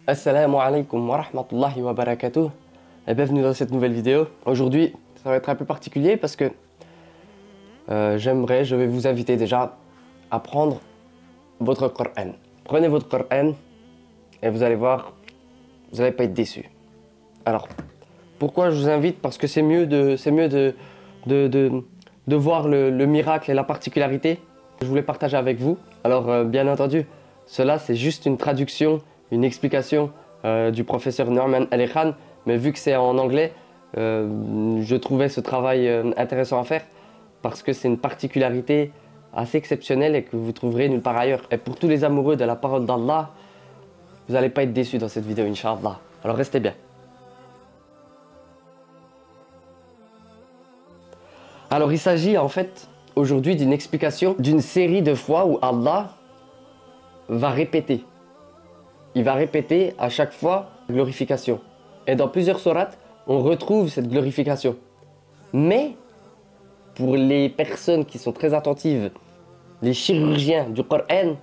Assalamu alaikum wa rahmatullahi wa barakatuh et bienvenue dans cette nouvelle vidéo. Aujourd'hui, ça va être un peu particulier parce que je vais vous inviter déjà à prendre votre Coran. Prenez votre Coran et vous allez voir, vous n'allez pas être déçus. Alors, pourquoi je vous invite? Parce que c'est mieux de voir le miracle et la particularité que je voulais partager avec vous. Alors, bien entendu, cela c'est juste une traduction, une explication du professeur Norman Ali Khan, mais vu que c'est en anglais, je trouvais ce travail intéressant à faire parce que c'est une particularité assez exceptionnelle et que vous trouverez nulle part ailleurs. Et pour tous les amoureux de la parole d'Allah, vous n'allez pas être déçus dans cette vidéo, Inch'Allah. Alors restez bien. Alors il s'agit en fait aujourd'hui d'une explication d'une série de fois où Allah va répéter. Il va répéter à chaque fois glorification. Et dans plusieurs sourates, on retrouve cette glorification. Mais pour les personnes qui sont très attentives, les chirurgiens du Coran,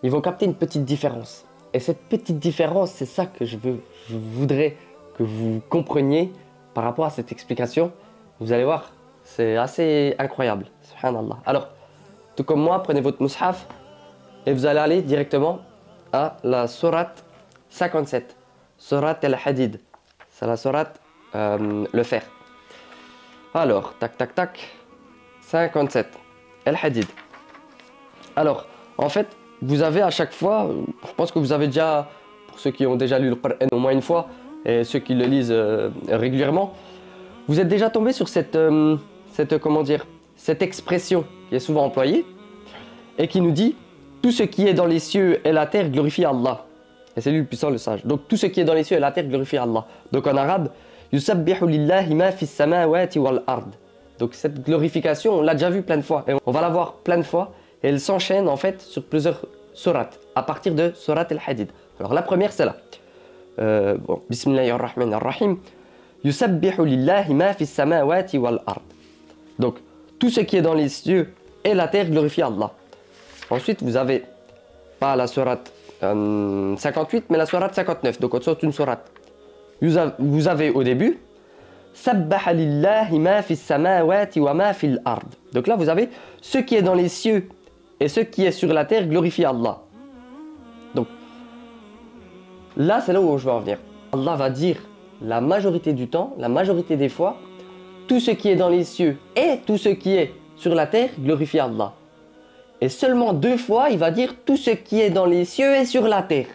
ils vont capter une petite différence. Et cette petite différence, c'est ça que je voudrais que vous compreniez par rapport à cette explication. Vous allez voir, c'est assez incroyable. Subhanallah. Alors, tout comme moi, prenez votre mushaf et vous allez aller directement à la sourate 57. Sourate al-Hadid. C'est la sourate le fer. Alors, tac, tac, tac. 57. Al-Hadid. Alors, en fait, vous avez à chaque fois, je pense que vous avez déjà, pour ceux qui ont déjà lu le Coran au moins une fois, et ceux qui le lisent régulièrement, vous êtes déjà tombé sur cette expression qui est souvent employée et qui nous dit « Tout ce qui est dans les cieux et la terre glorifie Allah ». Et c'est lui le puissant, le sage. Donc tout ce qui est dans les cieux et la terre glorifie Allah. Donc en arabe, « Yusabbihu lillahi ma fis samawati wal ard ». Donc cette glorification, on l'a déjà vu plein de fois. Et on va la voir plein de fois. Et elle s'enchaîne en fait sur plusieurs sourates, à partir de sourate al-Hadid. Alors la première c'est là. Bismillahirrahmanirrahim. Yusabbihu lillahi ma fis samawati wal ard. Donc tout ce qui est dans les cieux et la terre glorifie Allah. Ensuite vous avez pas la sourate 58 mais la sourate 59. Donc on saute une sourate. Vous avez au début Sabbaha lillahi ma fis samawati wa ma fil ard. Donc là vous avez ce qui est dans les cieux et ce qui est sur la terre glorifie Allah. Donc là c'est là où je veux en venir. Allah va dire la majorité du temps, la majorité des fois, tout ce qui est dans les cieux et tout ce qui est sur la terre glorifie Allah. Et seulement deux fois il va dire tout ce qui est dans les cieux et sur la terre.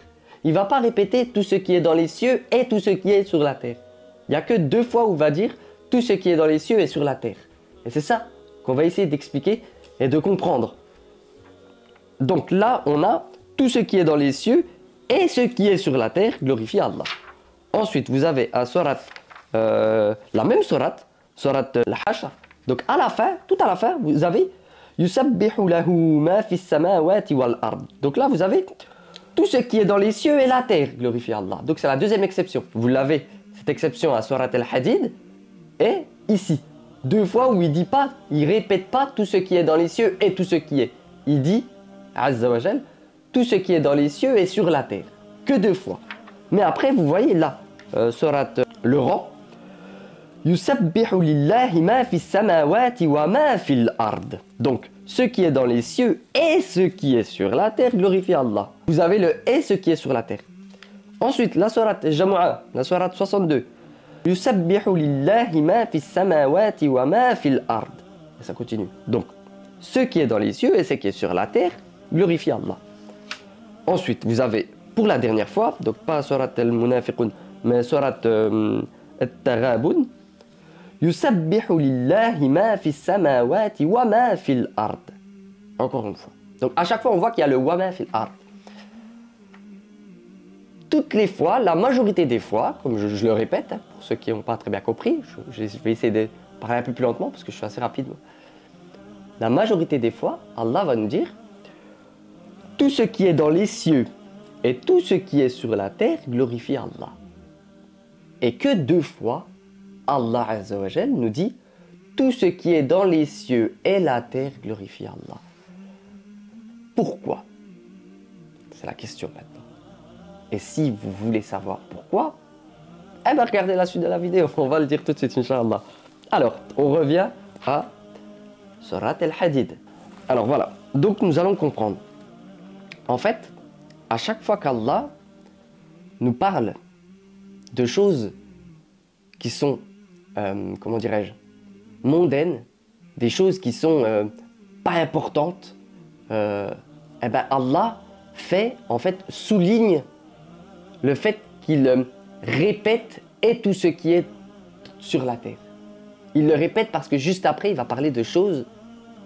Il ne va pas répéter tout ce qui est dans les cieux et tout ce qui est sur la terre. Il n'y a que deux fois où il va dire tout ce qui est dans les cieux et sur la terre. Et c'est ça qu'on va essayer d'expliquer et de comprendre. Donc là, on a tout ce qui est dans les cieux et ce qui est sur la terre glorifie Allah. Ensuite, vous avez à sourate, la même sourate, sourate al-Hashr. Donc à la fin, tout à la fin, vous avez Yusabbihu lahu ma fis samawati wal ard. Donc là, vous avez tout ce qui est dans les cieux et la terre glorifie Allah. Donc c'est la deuxième exception. Vous l'avez, cette exception à sourate al-Hadid et ici. Deux fois où il dit pas, il répète pas tout ce qui est dans les cieux et tout ce qui est. Il dit, Azza wa Jal, tout ce qui est dans les cieux et sur la terre. Que deux fois. Mais après, vous voyez là, sourate le rang, Yusabbihu lillahi ma fis samawati wa ma fil ard. Donc, ce qui est dans les cieux et ce qui est sur la terre glorifie Allah. Vous avez le et ce qui est sur la terre. Ensuite, la sourate Jumu'ah, la sourate 62. Yusabbihu lillahi ma fis samawati wa ma fil ard. Et ça continue. Donc, ce qui est dans les cieux et ce qui est sur la terre glorifie Allah. Ensuite, vous avez pour la dernière fois, donc pas sourate al-Munafiqun, mais sourate al-Taghabun. Yusabbihu lillahi ma fis samawati wa ma fil ard. Encore une fois. Donc à chaque fois, on voit qu'il y a le wa ma fil ard. Toutes les fois, la majorité des fois, comme je le répète, hein, pour ceux qui n'ont pas très bien compris, je vais essayer de parler un peu plus lentement parce que je suis assez rapide. La majorité des fois, Allah va nous dire tout ce qui est dans les cieux et tout ce qui est sur la terre glorifie Allah. Et que deux fois, Allah Azza wa Jal nous dit tout ce qui est dans les cieux et la terre glorifie Allah. Pourquoi? C'est la question maintenant. Et si vous voulez savoir pourquoi, eh bien regardez la suite de la vidéo, on va le dire tout de suite, Inch'Allah. Alors, on revient à Surat Al-Hadid. Alors voilà, donc nous allons comprendre. En fait, à chaque fois qu'Allah nous parle de choses qui sont, comment dirais-je, mondaines, des choses qui sont pas importantes, eh ben Allah souligne le fait qu'il répète et tout ce qui est sur la terre. Il le répète parce que juste après, il va parler de choses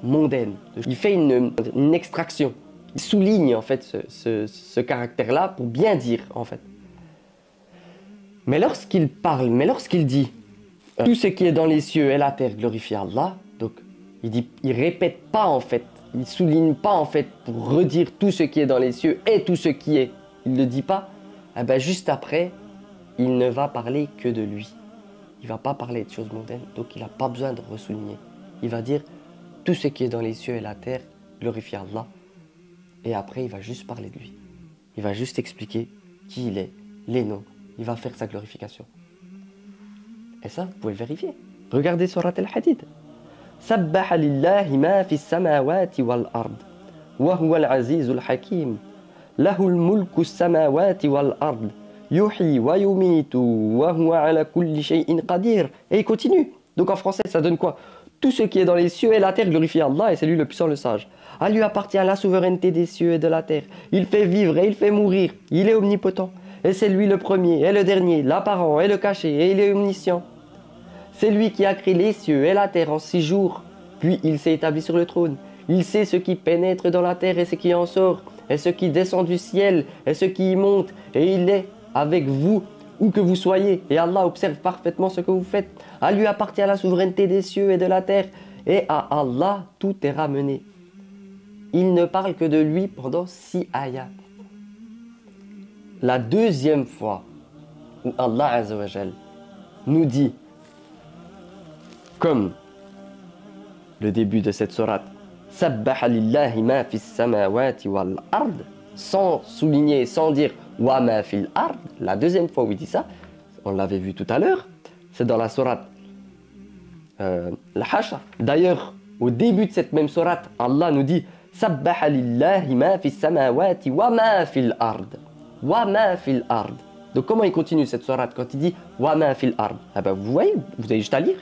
mondaines. Il fait une extraction. Il souligne en fait ce caractère-là pour bien dire en fait. Mais lorsqu'il parle, lorsqu'il dit tout ce qui est dans les cieux et la terre glorifie Allah, donc il répète pas en fait, il souligne pas en fait pour redire tout ce qui est dans les cieux et tout ce qui est, il ne dit pas, eh ben juste après, il ne va parler que de lui. Il va pas parler de choses mondaines, donc il n'a pas besoin de ressouligner. Il va dire tout ce qui est dans les cieux et la terre glorifie Allah, et après il va juste parler de lui. Il va juste expliquer qui il est, les noms. Il va faire sa glorification. Et ça, vous pouvez le vérifier. Regardez Surat Al-Hadid. Sabbaha lillahi ma fi samawati wal ard. Wa huwa al-azizul hakim. Lahul mulku samawati wal ard. Yuhyi wa yumitu. Wa huwa ala kulli shay'in qadir. Et il continue. Donc en français, ça donne quoi? Tout ce qui est dans les cieux et la terre glorifie Allah et c'est lui le puissant, le sage. À lui appartient la souveraineté des cieux et de la terre. Il fait vivre et il fait mourir. Il est omnipotent. Et c'est lui le premier et le dernier, l'apparent et le caché, et il est omniscient. C'est lui qui a créé les cieux et la terre en 6 jours, puis il s'est établi sur le trône. Il sait ce qui pénètre dans la terre et ce qui en sort, et ce qui descend du ciel et ce qui y monte, et il est avec vous où que vous soyez, et Allah observe parfaitement ce que vous faites. À lui appartient la souveraineté des cieux et de la terre, et à Allah tout est ramené. Il ne parle que de lui pendant 6 ayats. La deuxième fois où Allah Azza wa Jal nous dit, comme le début de cette sourate, Sabbaha lillahi ma fis samawati wal ard, sans souligner, sans dire wa ma fil ard, la deuxième fois où il dit ça, on l'avait vu tout à l'heure, c'est dans la sourate Al-Hashr. D'ailleurs, au début de cette même sourate, Allah nous dit Sabbaha lillahi ma fis samawati wa ma fil ard. Wa ma fil ard. Donc comment il continue cette sourate quand il dit wa ma fil ard? Ah ben vous voyez, vous avez juste à lire.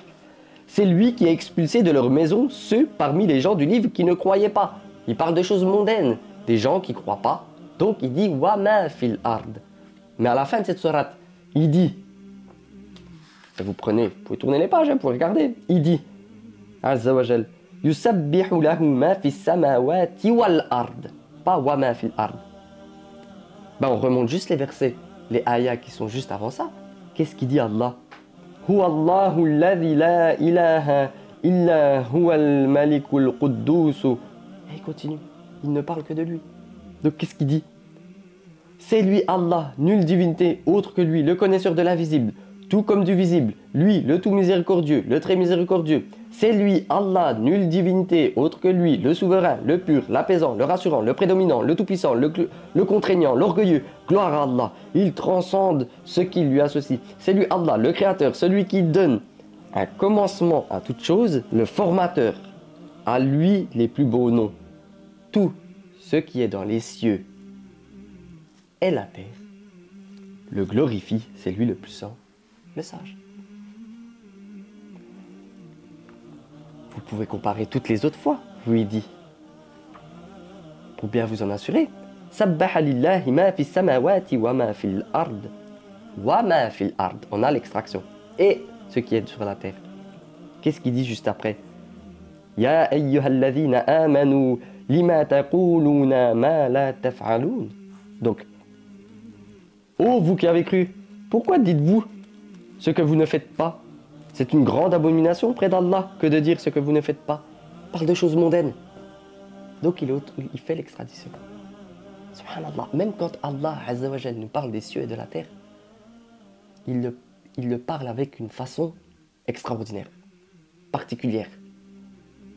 C'est lui qui a expulsé de leur maison ceux parmi les gens du livre qui ne croyaient pas. Il parle de choses mondaines, des gens qui ne croient pas. Donc il dit wa ma fil ard. Mais à la fin de cette sourate, il dit, et vous pouvez tourner les pages, vous pouvez regarder. Il dit, Azza wa Jal, yusabbihu lahu ma fis samawati wal ard. Pas wa ma fil ard. Ben on remonte juste les versets, les ayats qui sont juste avant ça. Qu'est-ce qu'il dit Allah? Huwa Allahu alladhi la ilaha illa huwa al-malikul quddus. Et il continue, il ne parle que de lui. Donc qu'est-ce qu'il dit? C'est lui Allah, nulle divinité autre que lui, le connaisseur de l'invisible, tout comme du visible, lui, le tout miséricordieux, le très miséricordieux. C'est lui, Allah, nulle divinité autre que lui, le souverain, le pur, l'apaisant, le rassurant, le prédominant, le tout-puissant, le contraignant, l'orgueilleux. Gloire à Allah, il transcende ce qui lui associe. C'est lui, Allah, le créateur, celui qui donne un commencement à toute chose, le formateur. À lui les plus beaux noms. Tout ce qui est dans les cieux et la terre le glorifie, c'est lui le puissant, le sage. Vous pouvez comparer toutes les autres fois, je lui ai dit. Pour bien vous en assurer. Sabbaha lillahi ma fis samawati wa ma fil ard. Wa ma fil ard. On a l'extraction. Et ce qui est sur la terre. Qu'est-ce qu'il dit juste après? Ya ayyuhalladhina amanu lima taquluna ma la taf'alun. Donc, ô vous qui avez cru, pourquoi dites-vous ce que vous ne faites pas? C'est une grande abomination près d'Allah que de dire ce que vous ne faites pas. Il parle de choses mondaines. Donc il fait l'extradition. Subhanallah. Même quand Allah Azza wa Jal nous parle des cieux et de la terre, il le parle avec une façon extraordinaire, particulière.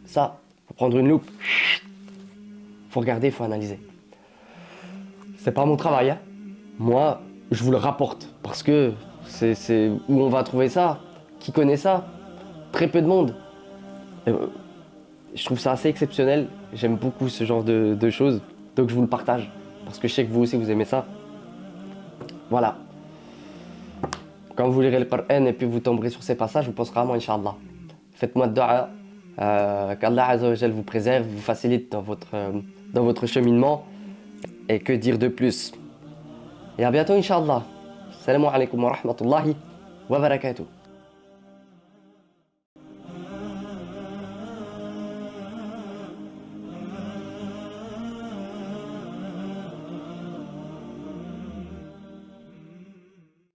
Ça, il faut prendre une loupe. Il faut regarder, il faut analyser. C'est pas mon travail, hein. moi, je vous le rapporte. Parce que c'est où on va trouver ça? Qui connaît ça? Très peu de monde. Je trouve ça assez exceptionnel. J'aime beaucoup ce genre de choses. Donc je vous le partage. Parce que je sais que vous aussi vous aimez ça. Voilà. Quand vous lirez le Coran et puis vous tomberez sur ces passages, vous penserez à moi, Inch'Allah. Faites-moi de dua. Qu'Allah Azza wa Jal vous préserve, vous facilite dans votre cheminement. Et que dire de plus? Et à bientôt, Inch'Allah. Salam alaikum wa rahmatullahi wa barakatuh.